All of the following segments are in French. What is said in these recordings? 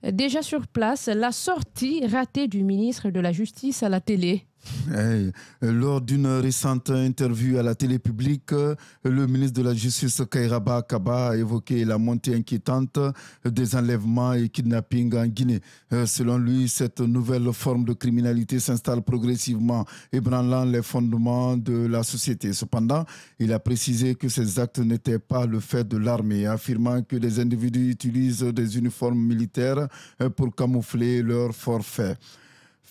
Déjà sur place, la sortie ratée du ministre de la Justice à la télé. Lors d'une récente interview à la télé publique, le ministre de la Justice, Kairaba Kaba, a évoqué la montée inquiétante des enlèvements et kidnappings en Guinée. Selon lui, cette nouvelle forme de criminalité s'installe progressivement, ébranlant les fondements de la société. Cependant, il a précisé que ces actes n'étaient pas le fait de l'armée, affirmant que des individus utilisent des uniformes militaires pour camoufler leurs forfaits.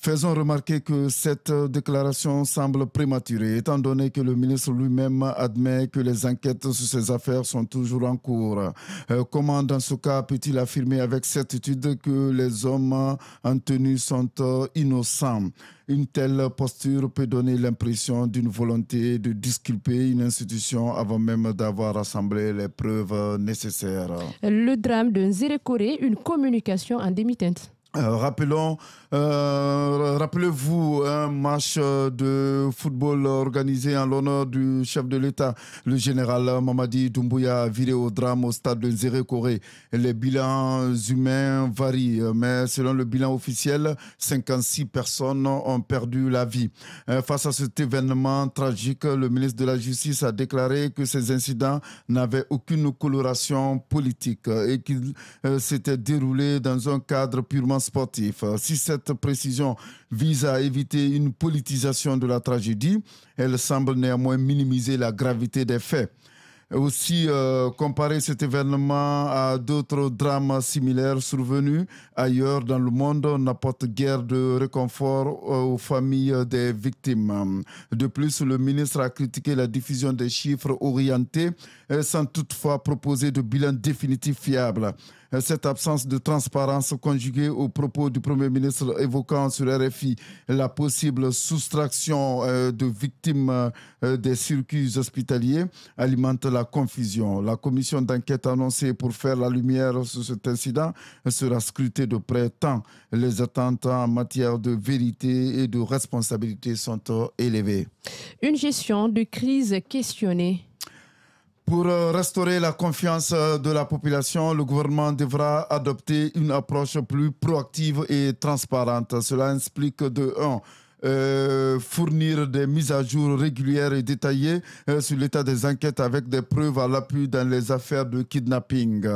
Faisons remarquer que cette déclaration semble prématurée, étant donné que le ministre lui-même admet que les enquêtes sur ces affaires sont toujours en cours. Comment, dans ce cas, peut-il affirmer avec certitude que les hommes en tenue sont innocents? Une telle posture peut donner l'impression d'une volonté de disculper une institution avant même d'avoir rassemblé les preuves nécessaires. Le drame de Nzérékoré, une communication en demi-teinte. Rappelez-vous un match de football organisé en l'honneur du chef de l'État, le général Mamadi Doumbouya, viré au drame au stade de Nzérékoré. Les bilans humains varient, mais selon le bilan officiel, 56 personnes ont perdu la vie. Face à cet événement tragique, le ministre de la Justice a déclaré que ces incidents n'avaient aucune coloration politique et qu'ils s'étaient déroulés dans un cadre purement sportif. Si cette précision vise à éviter une politisation de la tragédie, elle semble néanmoins minimiser la gravité des faits. Aussi, comparer cet événement à d'autres drames similaires survenus ailleurs dans le monde n'apporte guère de réconfort aux familles des victimes. De plus, le ministre a critiqué la diffusion des chiffres orientés sans toutefois proposer de bilan définitif fiable. Cette absence de transparence conjuguée aux propos du Premier ministre évoquant sur RFI la possible soustraction de victimes des circuits hospitaliers alimente la confusion. La commission d'enquête annoncée pour faire la lumière sur cet incident sera scrutée de près tant les attentes en matière de vérité et de responsabilité sont élevées. Une gestion de crise questionnée. Pour restaurer la confiance de la population, le gouvernement devra adopter une approche plus proactive et transparente. Cela implique de 1. Fournir des mises à jour régulières et détaillées sur l'état des enquêtes avec des preuves à l'appui dans les affaires de kidnapping.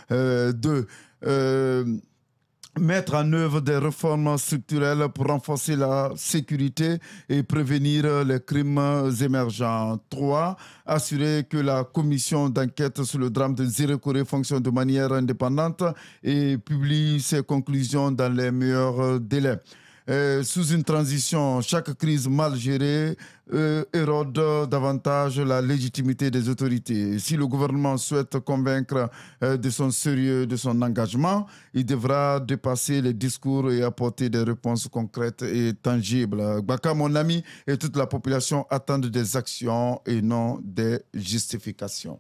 2. Mettre en œuvre des réformes structurelles pour renforcer la sécurité et prévenir les crimes émergents. 3. Assurer que la commission d'enquête sur le drame de Nzérékoré fonctionne de manière indépendante et publie ses conclusions dans les meilleurs délais. Sous une transition, chaque crise mal gérée érode davantage la légitimité des autorités. Si le gouvernement souhaite convaincre de son sérieux, de son engagement, il devra dépasser les discours et apporter des réponses concrètes et tangibles. Baka, mon ami, et toute la population attendent des actions et non des justifications.